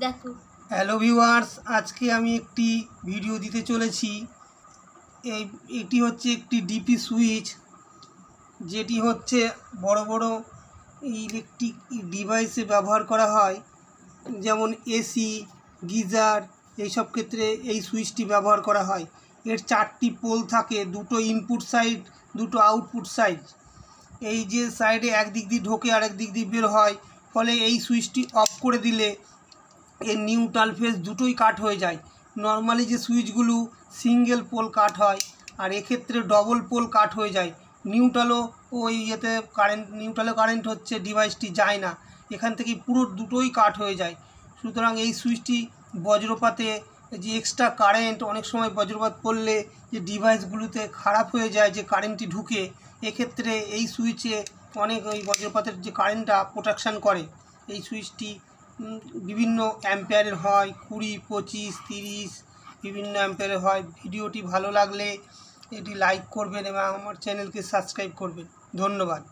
দেখো। Hello viewers, আজকে আমি একটি ভিডিও দিতে চলেছি। এটি হচ্ছে একটি ডিপি সুইচ, যেটি হচ্ছে বড় বড় ইলেকট্রিক ডিভাইসে ব্যবহার করা হয়, যেমন এসি, গিজার, এইসব ক্ষেত্রে এই সুইচটি ব্যবহার করা হয়। এর 4টি পোল থাকে, দুটো ইনপুট সাইড, দুটো আউটপুট সাইড। এই যে সাইডে একদিক দিয়ে ঢোকে আর একদিক দিয়ে বের হয়, ফলে এই সুইচটি অফ করে দিলে এর নিউট্রাল ফেজ দুটোই কাট হয়ে যায়। নর্মালি যে সুইচগুলো সিঙ্গেল পোল কাট হয়, আর এক্ষেত্রে ডবল পোল কাট হয়ে যায়। নিউট্রালও ওই নিউট্রালে কারেন্ট হচ্ছে, ডিভাইসটি যায় না, এখান থেকে পুরো দুটোই কাট হয়ে যায়। সুতরাং এই সুইচটি বজ্রপাতে যে এক্সট্রা কারেন্ট, অনেক সময় বজ্রপাত পড়লে যে ডিভাইসগুলোতে খারাপ হয়ে যায়, যে কারেন্টটি ঢুকে, এক্ষেত্রে এই সুইচে অনেক ওই বজ্রপাতের যে কারেন্টটা প্রোটেকশান করে। এই সুইচটি বিভিন্ন অ্যাম্পিয়ারের হয়, 20, 25, 30 বিভিন্ন অ্যাম্পিয়ারের হয়। ভিডিওটি ভালো লাগলে এটি লাইক করবেন এবং আমার চ্যানেলকে সাবস্ক্রাইব করবেন। ধন্যবাদ।